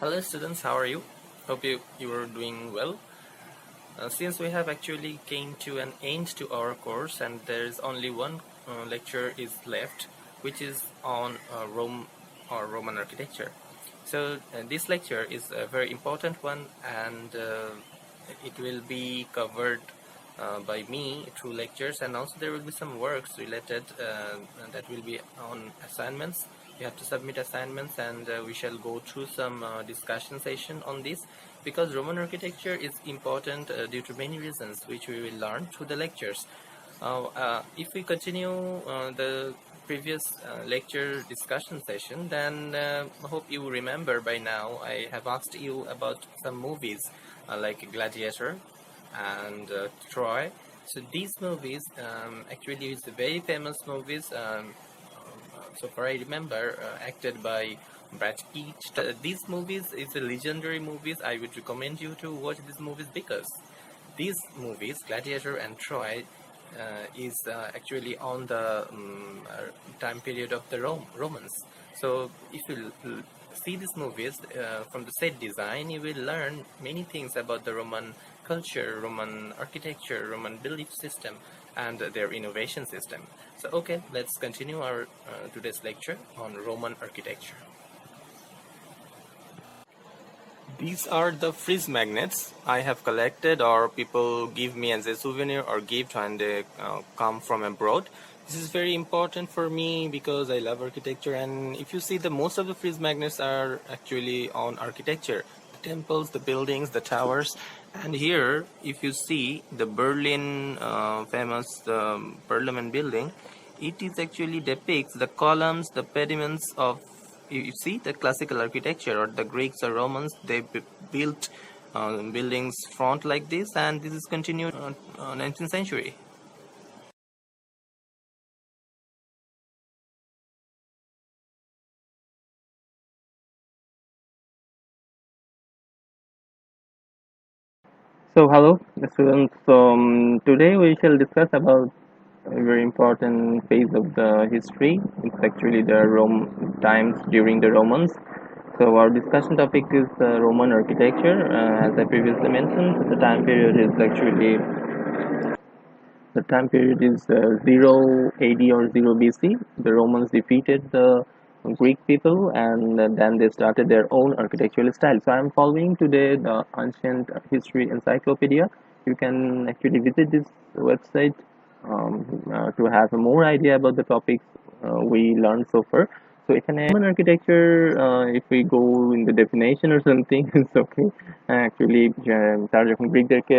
Hello students, how are you? Hope you are doing well. Since we have actually came to an end to our course and there is only one lecture is left, which is on Rome or Roman architecture. So this lecture is a very important one, and it will be covered by me through lectures, and also there will be some works related that will be on assignments. You have to submit assignments, and we shall go through some discussion session on this, because Roman architecture is important due to many reasons which we will learn through the lectures. If we continue the previous lecture discussion session, then I hope you remember by now I have asked you about some movies like Gladiator and Troy. So these movies actually is very famous movies. So far I remember, acted by Brad Pitt. These movies is a legendary movies. I would recommend you to watch these movies because these movies, Gladiator and Troy, is actually on the time period of the Romans. So if you see these movies from the set design, you will learn many things about the Roman culture, Roman architecture, Roman belief system, and their innovation system. So okay, let's continue our today's lecture on Roman architecture. These are the fridge magnets I have collected, or people give me as a souvenir or gift when they come from abroad. This is very important for me because I love architecture, and if you see, the most of the fridge magnets are actually on architecture, the temples, the buildings, the towers. And here, if you see the Berlin famous Parliament building, it is actually depicts the columns, the pediments of, you see, the classical architecture, or the Greeks or Romans, they built buildings front like this, and this is continued 19th century. So hello students, today we shall discuss about a very important phase of the history. It's actually the Rome times during the Romans. So our discussion topic is Roman architecture. As I previously mentioned, the time period is 0 AD or 0 BC. The Romans defeated the Greek people, and then they started their own architectural style. So I'm following today the Ancient History Encyclopedia. You can actually visit this website to have more idea about the topics we learned so far. So এখানে Roman architecture, if we go in the definition or something, it's okay. Actually তারা যখন গ্রিকদেরকে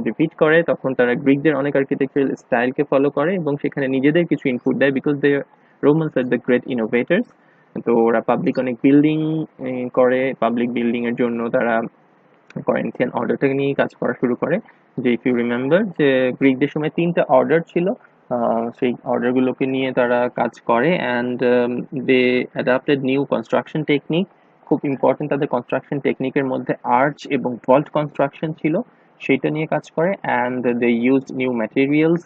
defeat করে, তখন তারা গ্রিকদের অনেক architectural স্টাইলকে follow করে এবং সেখানে নিজেদের কিছু ইনপুট দেয়, because they Romans are the great innovators. তো ওরা পাবলিক অনেক বিল্ডিং করে, পাবলিক বিল্ডিং এর জন্য তারা করেন্থিয়ান অর্ডারটাকে নিয়ে কাজ করা শুরু করে। যে ইফ ইউ রিমেম্বার, যে গ্রিকদের সময় 3টা অর্ডার ছিল, সেই অর্ডারগুলোকে নিয়ে তারা কাজ করে, and they adapted new construction technique. খুব ইম্পর্টেন্ট তাদের কনস্ট্রাকশন টেকনিকের মধ্যে আর্চ এবং ভল্ট কনস্ট্রাকশন ছিল, সেইটা নিয়ে কাজ করে। And they used new materials.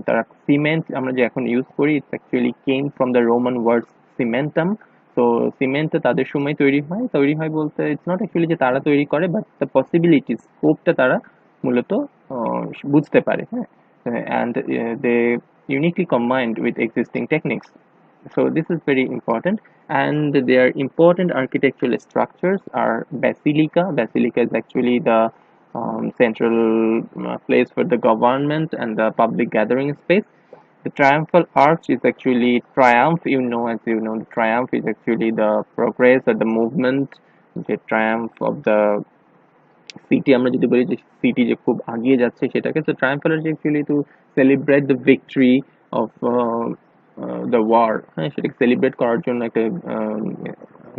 তারা সিমেন্ট আমরা যে এখন ইউজ করি, it's actually came from the Roman word cementum. তো সিমেন্টটা তাদের সময় তৈরি হয় বলতে ইটস নট অ্যাকচুয়ালি যে তারা তৈরি করে, বাট দ্য পসিবিলিটি স্কোপটা তারা মূলত বুঝতে পারে, হ্যাঁ। And they uniquely combined with existing techniques. So this is very important, and their important architectural structures are basilica. Basilica is actually the central place for the government and the public gathering space. The triumphal arch is actually triumph. As you know, the triumph is actually the progress or the movement, the triumph of the city. আমরা যদি বলি যে city যে খুব আগিয়ে যাচ্ছে সেটাকে, so triumphal arch actually to celebrate the victory of the war, হ্যাঁ, সেটাকে সেলিব্রেট করার জন্য একটা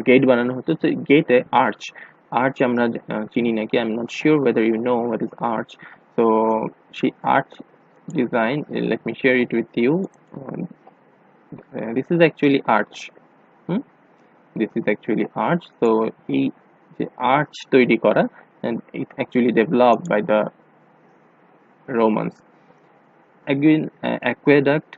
গেট বানানো হতো। তো গেটে আর্চ আমরা চিনি নাকি, I am not sure whether you know what is arch. So সেই arch design, let me share it with you. This is actually arch. This is actually arch. So এই যে arch তৈরি করা, and it actually developed by the Romans. Again, aqueduct,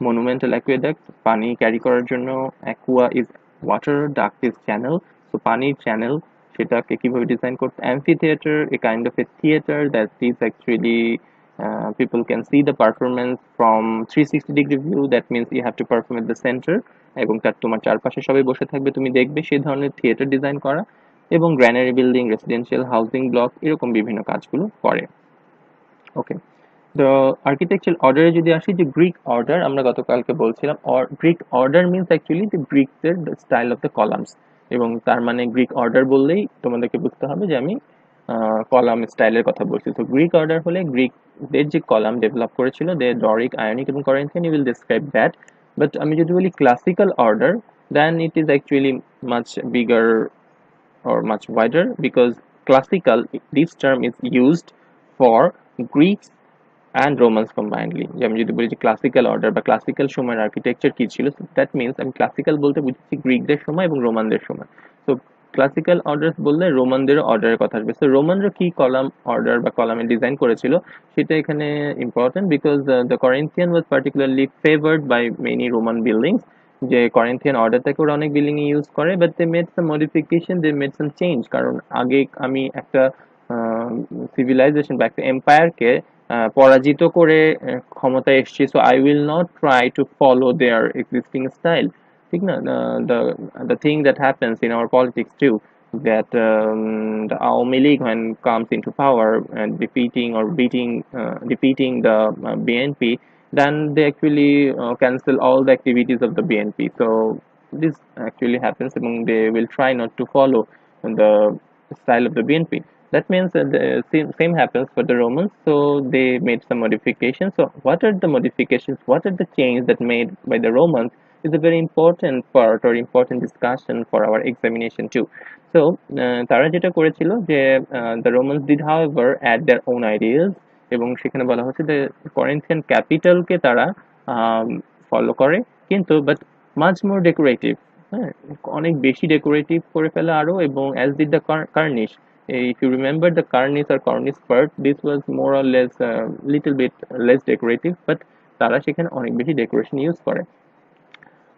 monumental aqueduct, পানি carry করার জন্য aqua is water, duct is channel. So so পানির channel সেটাকে কিভাবে ডিজাইন করতে, amphitheater, a kind of a theater that is actually people can see the performance from 360-degree view. That means you have to perform at the center এবং তার তোমার চারপাশে সবাই বসে থাকবে, তুমি দেখবে সেই ধরনের থিয়েটার ডিজাইন করা, এবং গ্র্যানারি বিল্ডিং, রেসিডেন্সিয়াল হাউজিং ব্লক, এরকম বিভিন্ন কাজগুলো করে। ওকে, তো আর্কিটেকচারাল অর্ডারে যদি আসি, যে গ্রিক অর্ডার আমরা গতকালকে বলছিলাম, Greek order means actually the গ্রিকদের স্টাইল অফ দ্য কলামস, এবং তার মানে গ্রিক অর্ডার বললেই তোমাদেরকে বুঝতে হবে যে আমি কলাম স্টাইলের কথা বলছি। তো গ্রিক অর্ডার হলে গ্রিকদের যে কলাম ডেভেলপ করেছিল, দে ডরিক, আয়নিক এবং Corinthian, you will describe that. But আমি যদি বলি classical order, then it is actually much bigger or much wider, because classical, this term is used for Greeks and Romans combinedly। যে আমি যদি বলি যে classical order বা ক্লাসিক্যাল সময়ের আর্কিটেকচার কি ছিল, দ্যাট মিনস আমি ক্লাসিক্যাল বলতে বুঝছি গ্রিকদের সময় এবং রোমানদের সময়। তো ক্লাসিক্যাল অর্ডার বললে রোমানদেরও অর্ডারের কথা আসবে। তো রোমানরা কি কলাম অর্ডার বা কলামে ডিজাইন করেছিল সেটা এখানে important, because the Corinthian was particularly favoured by many Roman buildings. যে করিন্থিয়ান অর্ডারটাকে ওরা অনেক বিল্ডিং এ ইউজ করে, but they made some modification, they made some change. কারণ আগে আমি একটা সিভিলাইজেশন বা একটা এম্পায়ারকে পরাজিত করে ক্ষমতায় এসেছি, so I will not try to follow there existing style, ঠিক না? The thing that happens in our politics too, that the Awami League when comes into power and defeating the BNP, then they actually cancel all the activities of the BNP. So this actually happens, and they will try not to follow the style of the BNP. That means that the same happens for the Romans, so they made some modifications. So what are the modifications, what are the changes that made by the Romans is a very important part or important discussion for our examination too. So তারা যেটা করেছিল যে the Romans did however add their own ideas, এবং সেখানে বলা হচ্ছে যে Corinthian ক্যাপিটালকে তারা ফলো করে, কিন্তু বাট মাচ মোর ডেকোরেটিভ, হ্যাঁ, অনেক বেশি ডেকোরেটিভ করে ফেলে আরো, এবং as did the cornice. If you remember the cornice or cornice part, this was more or less little bit less decorative, but তারা সেখানে অনেক বেশি ডেকোরেশন ইউজ করে।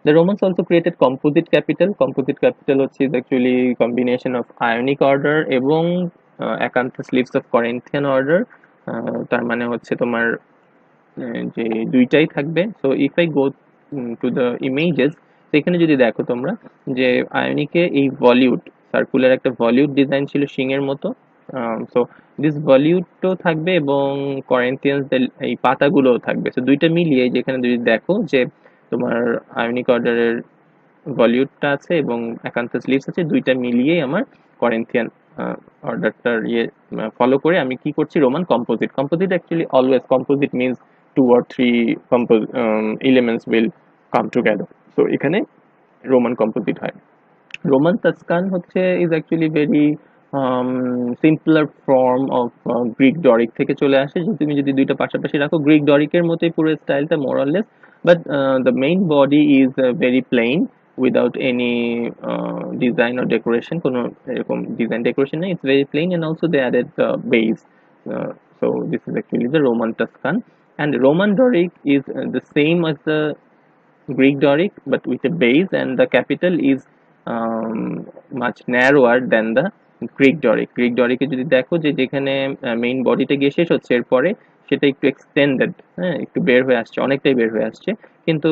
The Romans also created composite capital. Composite capital is actually combination of Ionic order এবং acanthus leaves of Corinthian order। তার মানে হচ্ছে তোমার যে দুইটাই থাকবে। So if I go to the images, সেখানে যদি দেখো তোমরা যে আয়নিকে এই ভলিউট, সার্কুলার একটা ভলিউট ডিজাইন ছিল শিংয়ের মতো। সো দিস ভলিউটও থাকবে এবং করিন্থিয়ানসদের এই পাতাগুলোও থাকবে। সো দুইটা মিলিয়ে যেখানে যদি দেখো যে তোমার আয়নিক অর্ডারের ভলিউটটা আছে এবং একান্থাস লিভস আছে, দুইটা মিলিয়েই আমার করিন্থিয়ান অর্ডারটার ফলো করে আমি কি করছি, Roman composite. Composite actually always composite means 2 or 3 elements will come together, so এখানে রোমান কম্পোজিট হয়। রোমান টাস্কান হচ্ছে is actually very simpler form of Greek Doric থেকে চলে আসে। যে তুমি যদি দুইটা পাশাপাশি রাখো, গ্রিক ডরিকের মতোই পুরো স্টাইলটা more or less, but the main body is very plain without any design or decoration, কোনো এরকম ডিজাইন ডেকোরেশন নেই, it's very plain, and also they added base. So this is actually the Roman Tuscan, and Roman Doric is the same as the Greek Doric but with a base, and the capital is much narrower than the Greek Doric। Greek Doric এ যদি দেখো যে যেখানে main বডিটা গিয়ে শেষ হচ্ছে, এরপরে সেটা একটু এক্সটেন্ডেড, হ্যাঁ, একটু বের হয়ে আসছে, অনেকটাই বের হয়ে আসছে, কিন্তু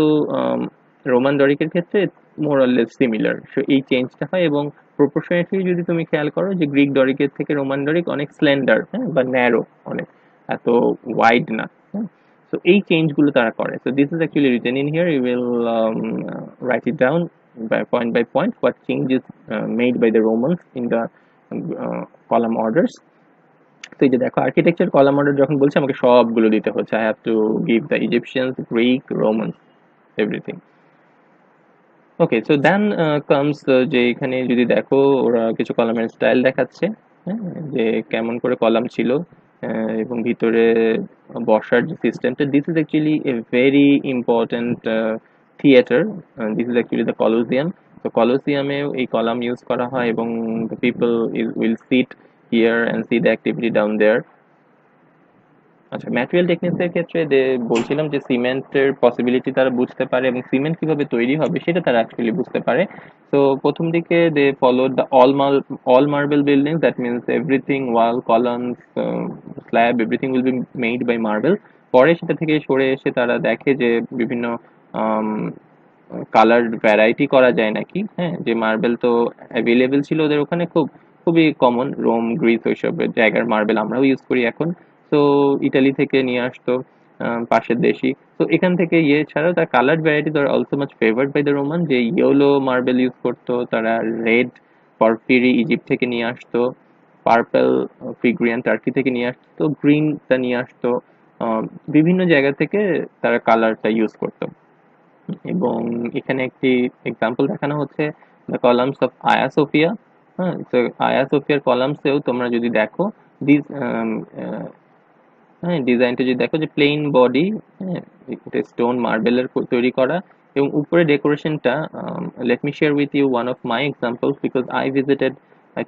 রোমান ডরিকের ক্ষেত্রে মোর অর লেস সিমিলার। সো এই চেঞ্জটা হয়, এবং প্রপোর্শনেটলি যদি তুমি খেয়াল করো যে গ্রিক ডরিকের থেকে রোমান ডরিক অনেক স্লেন্ডার, হ্যাঁ, বা ন্যারো, অনেক এত ওয়াইড না, হ্যাঁ। So এই চেঞ্জগুলো তারা করে। So this is actually written in here, you will write it down by point what changes made by the Romans in the column orders। তো এই যে দেখো আর্কিটেকচার কলাম অর্ডার যখন বলছে আমাকে সবগুলো দিতে হচ্ছে, I have to give the Egyptians, Greek, Romans, everything। Okay, so then comes যে এখানে যদি দেখো ওরা কিছু কলামের স্টাইল দেখাচ্ছে, হ্যাঁ, যে কেমন করে কলাম ছিল এবং ভিতরে বসার যে সিস্টেমটা, this is actually a very important theatre, this is actually the Colosseum. তো কলোসিয়ামেও এই কলাম ইউজ করা হয়, এবং the people will sit here and see the activity down there. আচ্ছা, ম্যাটেরিয়াল টেকনিক্সের ক্ষেত্রে বলছিলাম যে সিমেন্টের পসিবিলিটি তারা বুঝতে পারে এবং সিমেন্ট কিভাবে তৈরি হবে সেটা তারা অ্যাকচুয়ালি বুঝতে পারে। তো প্রথম দিকে they followed the all marble building, that means everything, wall, columns, slab, everything will be made by marble. পরে সেটা থেকে সরে এসে তারা দেখে যে বিভিন্ন কালার ভ্যারাইটি করা যায় নাকি। হ্যাঁ, যে মার্বেল তো অ্যাভেলেবেল ছিল ওদের ওখানে, খুবই কমন, রোম, গ্রিস ওইসব জায়গার মার্বেল আমরাও ইউজ করি এখন। তো ইতালি থেকে নিয়ে আসতো, পাশের দেশই। তো এখান থেকে ইয়ে ছাড়াও তার colour varieties are also much favoured by the Roman, যে ইয়েলো মার্বেল ইউজ করতো তারা, রেড পরফিরি ইজিপ্ট থেকে নিয়ে আসতো, পার্পল ফিগ্রিয়ান টার্কি থেকে নিয়ে আসতো, গ্রিনটা নিয়ে আসতো, আহ, বিভিন্ন জায়গা থেকে তারা কালারটা ইউজ করতো। এবং এখানে একটি এক্সাম্পল দেখানো হচ্ছে দ্য কলামস অফ আয়া সোফিয়া। হ্যাঁ, তো আয়া সোফিয়ার কলামসেও তোমরা যদি দেখো, দিস হ্যাঁ, ডিজাইনটা যদি দেখো যে প্লেন বডি, হ্যাঁ, এটা স্টোন মার্বেলের তৈরি করা, এবং উপরে ডেকোরেশনটা, let me share with you one of my examples because I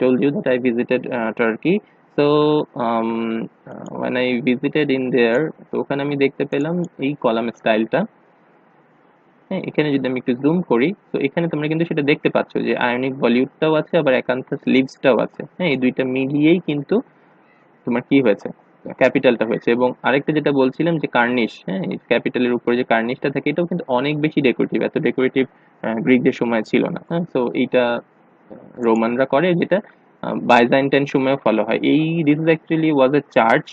told you that I visited Turkey. So when I visited in there, তো ওখানে আমি দেখতে পেলাম এই কলাম স্টাইলটা। হ্যাঁ, এখানে যদি আমি একটু জুম করি, তো এখানে তোমরা কিন্তু সেটা দেখতে পাচ্ছ যে আয়নিক ভলিউটটাও আছে, আবার একান্থাস লিভসটাও আছে। হ্যাঁ, এই দুইটা মিলিয়েই কিন্তু তোমার কি হয়েছে, ক্যাপিটালটা হয়েছে। এবং আরেকটা যেটা বলছিলাম যে কার্নিশ, হ্যাঁ, ক্যাপিটালের উপরে যে কার্নিশটা থাকে এটাও কিন্তু অনেক বেশি ডেকোরেটিভ, এত ডেকোরেটিভ গ্রিকদের সময় ছিল না। হ্যাঁ, তো এইটা রোমানরা করে, যেটা বাইজান্টাইন সময়ে ফলো হয়। এই this is actually was a church,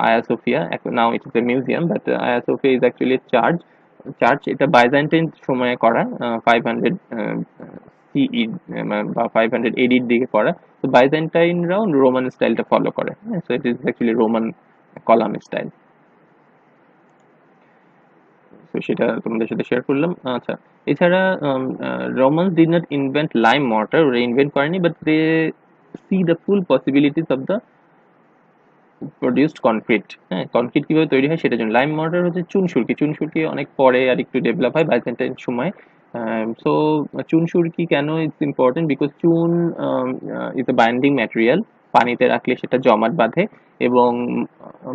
Hagia Sophia, now it is a museum, but Hagia Sophia is actually church. এটা বাইজান্টাইন সময়ে করা, 500 সিই বা 500 এডির দিকে করা। তো বাইজেন্টাইনরাও রোমান স্টাইলটা ফলো করে। হ্যাঁ, so it is actually Roman column style. তো সেটা তোমাদের সাথে শেয়ার করলাম। আচ্ছা, এছাড়া Romans did not invent lime mortar, ওরা ইনভেন্ট করেনি, but they see the full possibilities of the produced concrete. হ্যাঁ, কনক্রিট কিভাবে তৈরি হয় সেটার জন্য লাইম মর্টার হচ্ছে চুনসুরকি। চুনসুরকি অনেক পরে আর একটু ডেভেলপ হয় বাইজেন্টাইন সময়। সো চুনসুরকি কেন ইটস ইম্পর্টেন্ট, বিকজ চুন ইজ এ বাইন্ডিং ম্যাটেরিয়াল, পানিতে রাখলে সেটা জমাট বাঁধে। এবং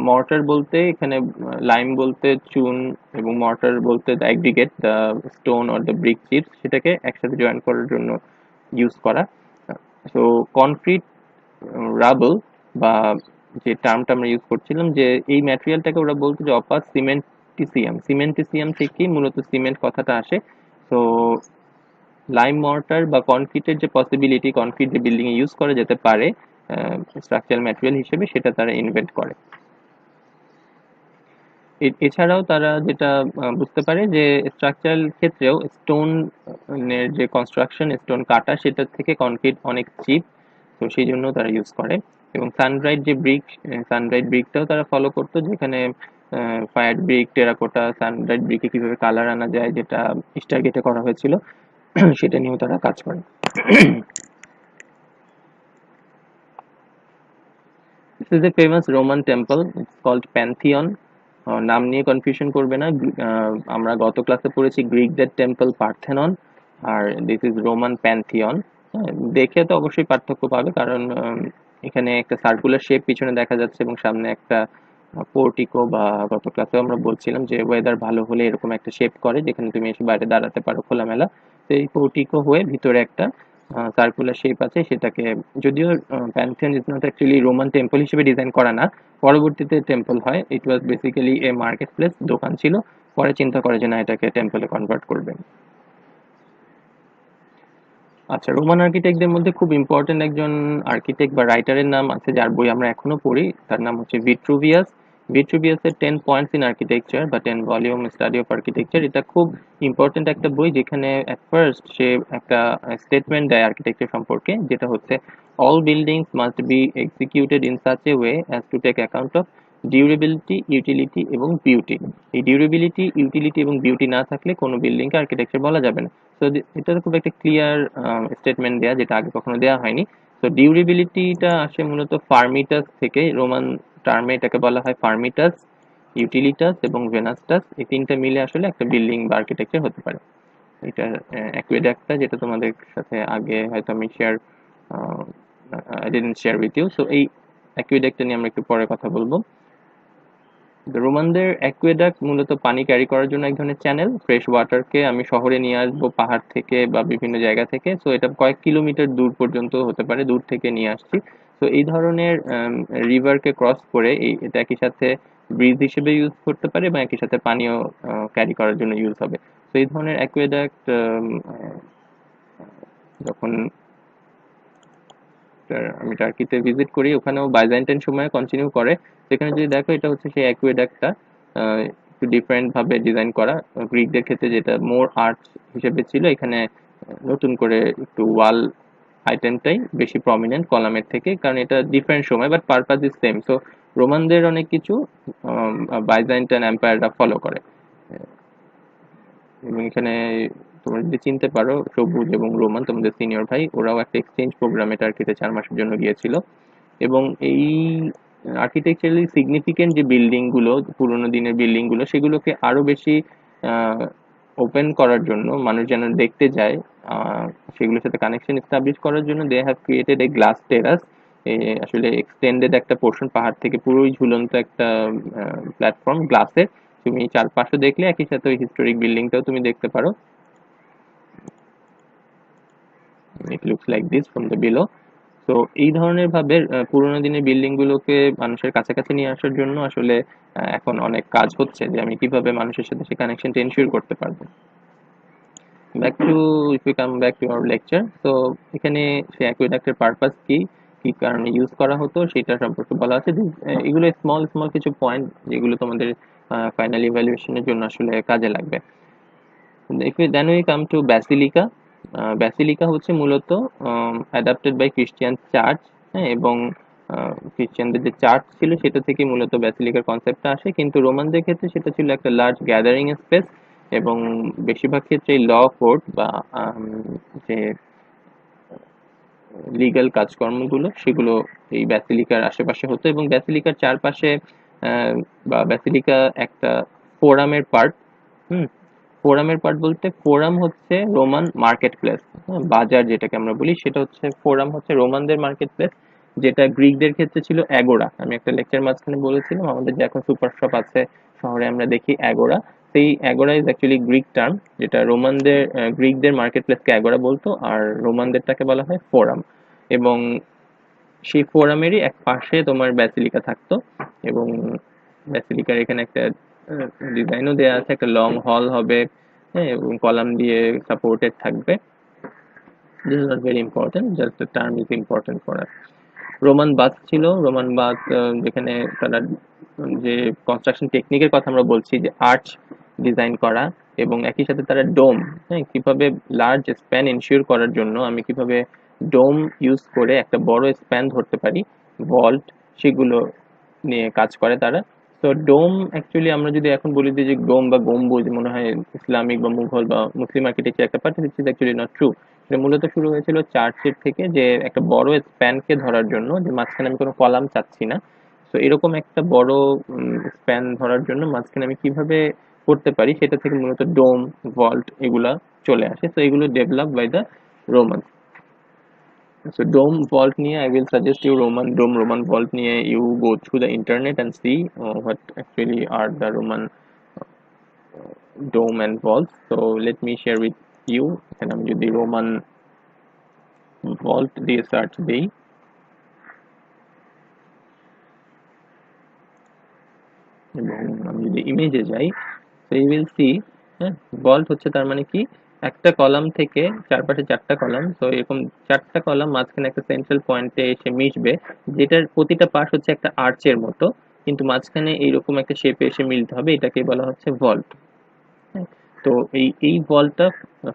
মর্টার বলতে এখানে, লাইম বলতে চুন, এবং মর্টার বলতে the aggregate, the stone or the brick chips, সেটাকে একসাথে জয়েন করার জন্য ইউজ করা। সো কনক্রিট, রাবল, বা যে টার্মটা আমরা ইউজ করছিলাম, যে এই ম্যাটেরিয়ালটাকে ওরা বলতো যে অপাস সিমেন্টিসিয়াম। সিমেন্টিসিয়াম থেকেই মূলত সিমেন্ট কথাটা আসে। তো লাইম মর্টার বা কনক্রিটের যে পসিবিলিটি, কনক্রিট যে বিল্ডিং এ ইউজ করা যেতে পারে স্ট্রাকচারাল ম্যাটেরিয়াল হিসেবে, সেটা তারা ইনভেন্ট করে। এছাড়াও তারা যেটা বুঝতে পারে যে স্ট্রাকচারাল ক্ষেত্রেও স্টোন এর যে কনস্ট্রাকশন, স্টোন কাটা, সেটা থেকে কনক্রিট অনেক চিপ। তো সেই জন্য তারা ইউজ করে। এবং সানড্রাইড ব্রিকটাও তারা ফলো করতো, যেখানে ফায়ার ব্রিক, টেরাকোটা, সানড্রাইড ব্রিকে কিভাবে কালার আনা যায়, যেটা স্টারগেটে করা হয়েছিল, সেটা নিয়েও তারা কাজ করে। This is a famous Roman temple. It's called Pantheon. নাম নিয়ে কনফিউশন করবে না। আমরা গত ক্লাসে পড়েছি গ্রিকদের টেম্পল পার্থেনন, আর দিস ইজ রোমান প্যান্থিয়ন। দেখে তো অবশ্যই পার্থক্য পাবে, কারণ এখানে একটা সার্কুলার শেপ পিছনে দেখা যাচ্ছে এবং সামনে একটা পোর্টিকো, বা গত ক্লাসেও আমরা বলছিলাম যে ওয়েদার ভালো হলে এরকম একটা শেপ করে যেখানে তুমি এসে বাইরে দাঁড়াতে পারো খোলামেলা। তো এই পোর্টিকো হয়ে ভিতরে একটা সার্কুলার শেপ আছে, সেটাকে, যদিও Pantheon is not actually Roman temple হিসেবে ডিজাইন করা না, পরবর্তীতে টেম্পল হয়। ইট ওয়াজ বেসিক্যালি এ মার্কেট প্লেস, দোকান ছিল। পরে চিন্তা করে যে না, এটাকে টেম্পলে কনভার্ট করবে। আচ্ছা, রোমান আর্কিটেক্টদের মধ্যে খুব ইম্পর্টেন্ট একজন আর্কিটেক্ট বা রাইটারের নাম আছে, যার বই আমরা এখনো পড়ি। তার নাম হচ্ছে ভিট্রুভিয়াস। ভিট্রুভিয়াসের 10 পয়েন্টস ইন আর্কিটেকচার বা 10 ভলিউম স্টাডি অফ আর্কিটেকচার, এটা খুব ইম্পর্টেন্ট একটা বই, যেখানে অ্যাট ফার্স্ট সে একটা স্টেটমেন্ট দেয় আর্কিটেকচার সম্পর্কে, যেটা হচ্ছে all buildings must be executed in such a way as to take account of durability, utility এবং বিউটি। এই ডিউরেবিলিটি, ইউটিলিটি এবং বিউটি না থাকলে কোনো বিল্ডিংকে আর্কিটেকচার বলা যাবে না। তো এটা খুব একটা ক্লিয়ার স্টেটমেন্ট দেয়া, যেটা আগে কখনো দেয়া হয়নি। তো ডিউরেবিলিটিটা আসে মূলত ফার্মিটাস থেকে, রোমান টার্মে এটাকে বলা হয় ফার্মিটাস, ইউটিলিটাস এবং ভেনাসটাস। এই তিনটা মিলে আসলে একটা বিল্ডিং বা আর্কিটেকচার হতে পারে। এটা অ্যাকুয়েডাক্টটা, যেটা তোমাদের সাথে আগে হয়তো আমি I didn't share with you. So এই অ্যাকুয়েডাক্টটা নিয়ে আমরা একটু পরে কথা বলবো। রোমানদের অ্যাকুয়েডাক্ট মূলত পানি ক্যারি করার জন্য এক ধরনের চ্যানেল, ফ্রেশ ওয়াটারকে আমি শহরে নিয়ে আসবো পাহাড় থেকে বা বিভিন্ন জায়গা থেকে, সো এটা কয়েক কিলোমিটার দূর পর্যন্ত হতে পারে, দূর থেকে নিয়ে আসছি। তো এই ধরনের রিভারকে ক্রস করে এটা একই সাথে ব্রিজ হিসেবে ইউজ করতে পারে এবং একই সাথে পানীয় ক্যারি করার জন্য ইউজ হবে। তো এই ধরনের অ্যাকুয়েডাক্ট যখন আমি টার্কিতে ভিজিট করি, ওখানেও বাইজেন্টাইন সময়ে কন্টিনিউ করে। সেখানে যদি দেখো, এটা হচ্ছে সেই অ্যাকুয়েডাক্টটা, একটু ডিফারেন্ট ভাবে ডিজাইন করা। গ্রিকদের ক্ষেত্রে যেটা মোর আর্ট হিসেবে ছিল, এখানে নতুন করে একটু ওয়াল আইটেমটাই বেশি প্রমিনেন্ট কলামের থেকে, কারণ এটা ডিফারেন্ট সময়, but purpose is same. So রোমানদের অনেক কিছু বাইজেন্টাইন এম্পায়াররা ফলো করে। এবং এখানে তোমরা যদি চিনতে পারো, সবুজ এবং রোমান তোমাদের সিনিয়র ভাই, ওরাও একটা এক্সচেঞ্জ প্রোগ্রামে টার্কিতে 4 মাসের জন্য গিয়েছিল। এবং এই আর্কিটেকচারালি সিগনিফিকেন্ট যে বিল্ডিং গুলো, পুরোনো দিনের বিল্ডিং গুলো, সেগুলোকে আরো বেশি ওপেন করার জন্য, মানুষ যেন দেখতে যায়, আহ, সেগুলোর সাথে কানেকশন এস্টাবলিশ করার জন্য they have created a glass terrace. আসলে এক্সটেন্ডেড একটা পোর্শন, পাহাড় থেকে পুরোই ঝুলন্ত একটা প্ল্যাটফর্ম গ্লাসের। তুমি চারপাশে দেখলে একই সাথে ওই হিস্টোরিক বিল্ডিংটাও তুমি দেখতে পারো। It looks like this from the below. তো এই ধরনের ভাবে পুরোনো দিনের বিল্ডিং গুলোকে মানুষের কাছাকাছি নিয়ে আসার জন্য আসলে এখন অনেক কাজ হচ্ছে, যে আমি কিভাবে মানুষের সাথে সেই কানেকশনটা এনশিওর করতে পারবো। Back to if you come back to our lecture, তো এখানে সেই অ্যাকুয়েডাক্টের পারপাস কি, কি কারণে ইউজ করা হতো সেটা সম্পর্কে বলা আছে। এগুলো স্মল স্মল কিছু পয়েন্ট যেগুলো তোমাদের ফাইনাল ইভ্যালুয়েশনের জন্য আসলে কাজে লাগবে। If we then we come to basilica, basilica হচ্ছে মূলত অ্যাডাপ্টেড বাই ক্রিশ্চিয়ান চার্চ। হ্যাঁ, এবং খ্রিস্টানদের যে চার্চ ছিল সেটা থেকে মূলত ব্যাসিলিকার কনসেপ্টটা আসে, কিন্তু রোমানদের ক্ষেত্রে সেটা ছিল একটা লার্জ গ্যাদারিং স্পেস। এবং বেশিরভাগ ক্ষেত্রে ল কোর্ট বা যে লিগ্যাল কাজকর্মগুলো, সেগুলো এই ব্যাসিলিকার আশেপাশে হতো। এবং ব্যাসিলিকার চারপাশে বা ব্যাসিলিকা একটা ফোরামের পার্ট। হুম, ফোরামের পার্ট বলতে, ফোরাম হচ্ছে রোমান মার্কেট প্লেস, বাজার যেটাকে আমরা বলি, সেটা হচ্ছে ফোরাম, হচ্ছে রোমানদের মার্কেট প্লেস, যেটা গ্রিকদের ক্ষেত্রে ছিল অ্যাগোরা। আমি একটা লেকচার মাঝখানে বলেছিলাম, আমাদের যে এখন সুপার শপ আছে শহরে আমরা দেখি অ্যাগোরা, সেই agora is actually Greek term, যেটা রোমানদের গ্রিকদের মার্কেট প্লেসকে অ্যাগোরা বলতো, আর রোমানদেরটাকে বলা হয় ফোরাম। এবং সেই ফোরামেরই এক পাশে তোমার ব্যাসিলিকা থাকতো। এবং ব্যাসিলিকার এখানে একটা ডিজাইনও দেওয়া আছে, একটা লং হল হবে, হ্যাঁ, এবং কলাম দিয়ে সাপোর্টেড থাকবে। This is not very important, just the term is important for us. Roman bath ছিল, রোমান বাথ যেখানে তারা যে কনস্ট্রাকশন টেকনিকের কথা আমরা বলছি, যে আর্চ ডিজাইন করা, এবং একই সাথে তারা ডোম, হ্যাঁ, কিভাবে লার্জ স্প্যান এনশিওর করার জন্য আমি কিভাবে ডোম ইউজ করে একটা বড় স্প্যান ধরতে পারি, ভল্ট, সেগুলো নিয়ে কাজ করে তারা। তো ডোম অ্যাকচুয়ালি আমরা যদি এখন বলি যে ডোম বা গম্বুজ মনে হয় ইসলামিক বা মুঘল বা মুসলিম আর্কিটেকচার একটা part, this is actually not true. এটা মূলত শুরু হয়েছিল চার্চের থেকে, যে একটা বড় স্প্যানকে ধরার জন্য, যে মাঝখানে আমি কোনো কলাম চাচ্ছি না, তো এরকম একটা বড় স্প্যান ধরার জন্য মাঝখানে আমি কিভাবে করতে পারি, সেটা থেকে মূলত ডোম, ভল্ট এগুলা চলে আসে। তো এগুলো develop by the Roman. So dome vault niye, I will suggest you Roman dome, Roman vault niye you go through the internet and see what actually are the Roman dome and vaults. So let me share with you. এখানে আমি যদি Roman vault দিয়ে search দিই, এবং আমি যদি ইমেজে যাই, so you will see, হ্যাঁ, ভল্ট হচ্ছে তার মানে কি, একটা কলাম থেকে চারপাশে চারটা কলাম, তো এরকম চারটা কলাম মাঝখানে একটা সেন্ট্রাল পয়েন্টে এসে মিশবে, যেটার প্রতিটা পাশ হচ্ছে একটা আর্চের মতো, কিন্তু মাঝখানে এইরকম একটা শেপে এসে মিলতে হবে, এটাকে বলা হচ্ছে ভল্ট। তো এই এই ভলটা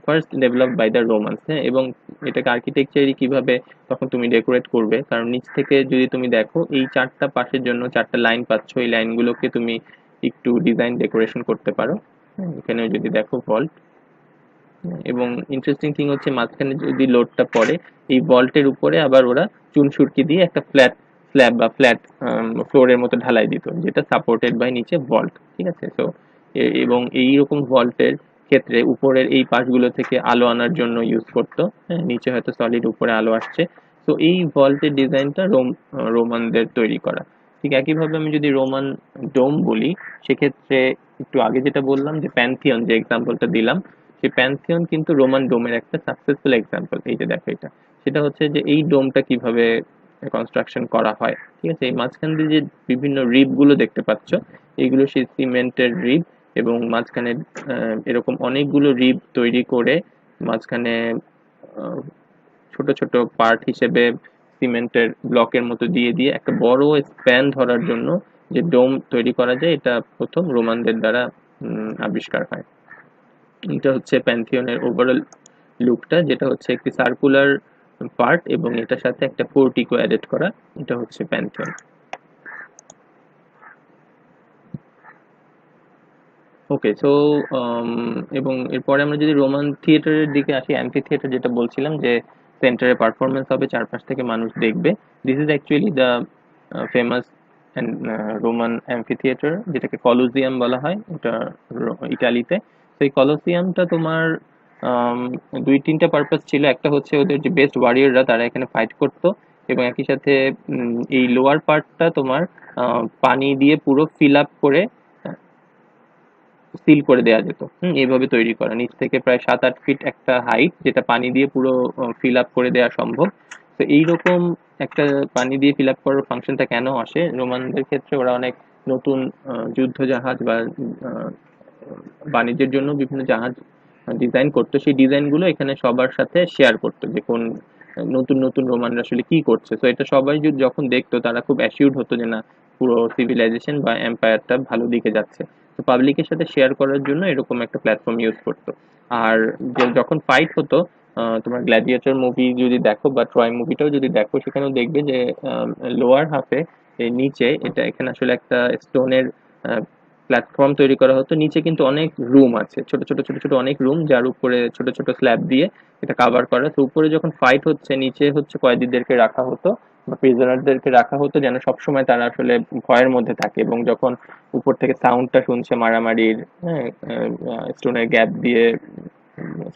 first develop by the Romans. হ্যাঁ, এবং এটাকে আর্কিটেকচারই কিভাবে তখন তুমি ডেকোরেট করবে, কারণ নিচ থেকে যদি তুমি দেখো এই চারটা পাশের জন্য চারটা লাইন পাচ্ছ, এই লাইনগুলোকে তুমি একটু ডিজাইন ডেকোরেশন করতে পারো। এখানেও যদি দেখো ভল্ট, এবং ইন্টারেস্টিং থিং হচ্ছে মাঝখানে যদি লোডটা পড়ে, এই ভল্টের উপরে আবার ওরা চুন সুরকি দিয়ে একটা ফ্ল্যাট স্ল্যাব বা ফ্ল্যাট ফ্লোরের মতো ঢালাই দিত, যেটা সাপোর্টেড বাই নিচে ভল্ট। ঠিক আছে, তো এবং এইরকম ভল্টের ক্ষেত্রে উপরের এই পাশগুলো থেকে আলো আনার জন্য ইউজ করতো। হ্যাঁ, নিচে হয়তো সলিড, উপরে আলো আসছে। তো এই ভল্টের ডিজাইনটা রোমানদের তৈরি করা। ঠিক একইভাবে আমি যদি রোমান ডোম বলি, সেক্ষেত্রে একটু আগে যেটা বললাম যে প্যান্থিয়ন, যে এক্সাম্পলটা দিলাম, সেই প্যান্থিয়ন কিন্তু রোমান ডোমের একটা সাকসেসফুল এক্সাম্পল। এই যে দেখো এটা, সেটা হচ্ছে যে এই ডোমটা কিভাবে কনস্ট্রাকশন করা হয়। ঠিক আছে, এই মাঝখান দিয়ে যে বিভিন্ন রিব গুলো দেখতে পাচ্ছ, এইগুলো সেই সিমেন্টের রিব, এবং মাঝখানে এরকম অনেকগুলো রিব তৈরি করে মাঝখানে আহ, ছোট ছোট পার্ট হিসেবে সিমেন্টের ব্লকের মতো দিয়ে দিয়ে একটা বড় স্প্যান ধরার জন্য যে ডোম তৈরি করা যায়, এটা প্রথম রোমানদের দ্বারা আবিষ্কার হয়। এটা হচ্ছে প্যান্থিয়নের ওভারঅল লুকটা, যেটা হচ্ছে একটি সার্কুলার পার্ট এবং এটার সাথে একটা পোর্টিকো অ্যাডেড করা। এটা হচ্ছে প্যান্থিয়ন। ওকে, সো এবং এরপরে আমরা যদি রোমান থিয়েটারের দিকে আসি, অ্যাম্পি থিয়েটার যেটা বলছিলাম যে সেন্টারে পারফরমেন্স হবে, চারপাশ থেকে মানুষ দেখবে, this is actually the famous Roman amphi theatre, যেটাকে কলোজিয়াম বলা হয়, এটা ইটালিতে। তো এই কলোসিয়ামটা তোমার আম, দুই তিনটা পারপাস ছিল। একটা হচ্ছে ওদের যে বেস্ট ওয়ারিয়ররা তারা এখানে ফাইট করতো, এবং একই সাথে এই লোয়ার পার্টটা তোমার পানি দিয়ে পুরো ফিল আপ করে সিল করে দেওয়া যেত। এইভাবে তৈরি করা, নিচ থেকে প্রায় 7-8 ফিট একটা হাইট, যেটা পানি দিয়ে পুরো ফিল আপ করে দেওয়া সম্ভব। তো এইরকম একটা পানি দিয়ে ফিল আপ করার ফাংশনটা কেন আসে রোমানদের ক্ষেত্রে, ওরা অনেক নতুন যুদ্ধ জাহাজ বা আহ, বাণিজ্যের জন্য বিভিন্ন জাহাজ ডিজাইন করতো, সেই ডিজাইনগুলো এখানে সবার সাথে শেয়ার করতো, যে কোন নতুন নতুন রোমানরা আসলে কি করছে। তো এটা সবাই যখন দেখতো, তারা খুব অ্যাসিউরড হতো যে না, পুরো সিভিলাইজেশন বা এম্পায়ারটা ভালো দিকে যাচ্ছে। তো পাবলিকের সাথে শেয়ার করার জন্য এরকম একটা প্ল্যাটফর্ম ইউজ করতো। আর যখন ফাইট হতো, তোমার গ্ল্যাডিয়েটর মুভি যদি দেখো বা ট্রয় মুভিটাও যদি দেখো, সেখানেও দেখবে যে লোয়ার হাফে নিচে, এটা এখানে আসলে একটা স্টোনের প্ল্যাটফর্ম তৈরি করা হতো। নিচে কিন্তু অনেক রুম আছে, ছোট ছোট ছোট ছোট অনেক রুম, যার উপরে ছোট ছোট স্ল্যাব দিয়ে এটা কাভার করা। তো উপরে যখন ফাইট হচ্ছে, নিচে হচ্ছে কয়েদিদেরকে রাখা হতো বা প্রিজনারদেরকে রাখা হতো, যেন সবসময় তারা আসলে ভয়ের মধ্যে থাকে, এবং যখন উপর থেকে সাউন্ডটা শুনছে মারামারির, হ্যাঁ, স্টোনের গ্যাপ দিয়ে,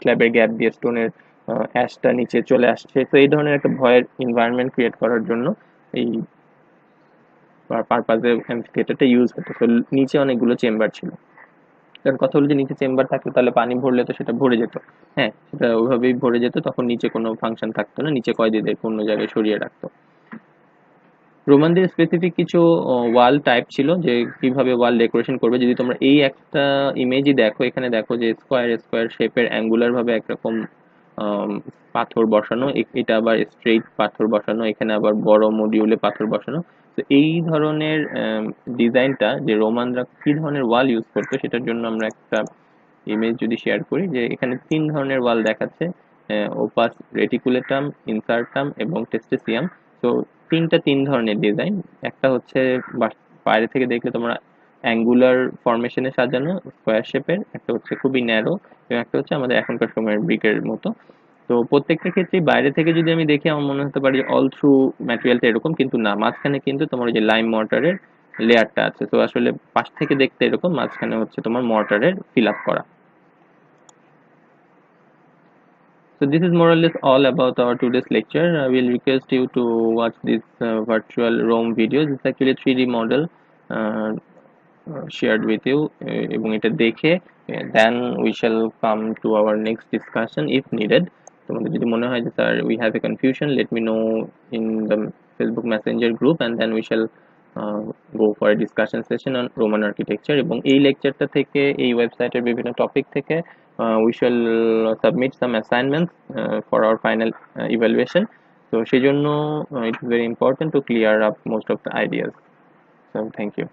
স্ল্যাবের গ্যাপ দিয়ে স্টোনের অ্যাশটা নিচে চলে আসছে, তো এই ধরনের একটা ভয়ের এনভায়রনমেন্ট ক্রিয়েট করার জন্য এই পারপাজে থিয়েটারটা ইউজ হতো। তো নিচে অনেকগুলো চেম্বার ছিল। কারণ কথা হলো যে নিচে চেম্বার থাকতো, তাহলে পানি ভরলে তো সেটা ভরে যেত। হ্যাঁ, সেটা ওইভাবেই ভরে যেত, তখন নিচে কোনো ফাংশন থাকতো না, নিচে কয়েদিদের অন্য জায়গায় সরিয়ে রাখতো। রোমানদের স্পেসিফিক কিছু ওয়াল টাইপ ছিল, যে কিভাবে ওয়াল ডেকোরেশন করবে। যদি তোমরা এই একটা ইমেজই দেখো, এখানে দেখো যে স্কোয়ার স্কোয়ার শেপের অ্যাঙ্গুলার ভাবে একরকম পাথর বসানো, এটা আবার স্ট্রেইট পাথর বসানো, এখানে আবার বড় মডিউলে পাথর বসানো। তো এই ধরনের ডিজাইনটা যে রোমানরা কি ধরনের ওয়াল ইউজ করতো, সেটার জন্য আমরা একটা ইমেজ যদি শেয়ার করি, যে এখানে 3 ধরনের ওয়াল দেখাচ্ছে: ওপাস, রেটিকুলেটাম, ইনসার্টাম এবং টেস্টেসিয়াম। তো 3 ধরনের ডিজাইন। একটা হচ্ছে বাইরে থেকে দেখলে তোমরা অ্যাঙ্গুলার ফরমেশনে সাজানো স্কোয়ার শেপের, একটা হচ্ছে খুবই ন্যারো, এবং একটা হচ্ছে আমাদের এখনকার সময়ের ব্রিকের মতো। তো প্রত্যেকটা ক্ষেত্রেই বাইরে থেকে যদি আমি দেখি, আমার মনে হতে পারে যে অল থ্রু ম্যাটেরিয়ালটা এরকম, কিন্তু না, মাঝখানে কিন্তু তোমার ওই যে লাইম মর্টারের লেয়ারটা আছে। তো আসলে পাশ থেকে দেখতে এরকম, মাঝখানে হচ্ছে তোমার মর্টারের ফিল আপ করা। So this is more or less all about our today's lecture. I will request you to watch this virtual Rome videos. It's actually a 3D model shared with you. এবং এটা দেখে then we shall come to our next discussion if needed. তোমাদের যদি মনে হয় যে sir we have a confusion, let me know in the Facebook Messenger group, and then we shall uh, go for a discussion session on Roman architecture. এবং এই লেকচারটা থেকে, এই ওয়েবসাইটের বিভিন্ন টপিক থেকে we shall submit some assignments for our final evaluation. So সেই জন্য it is very important to clear up most of the ideas. So thank you.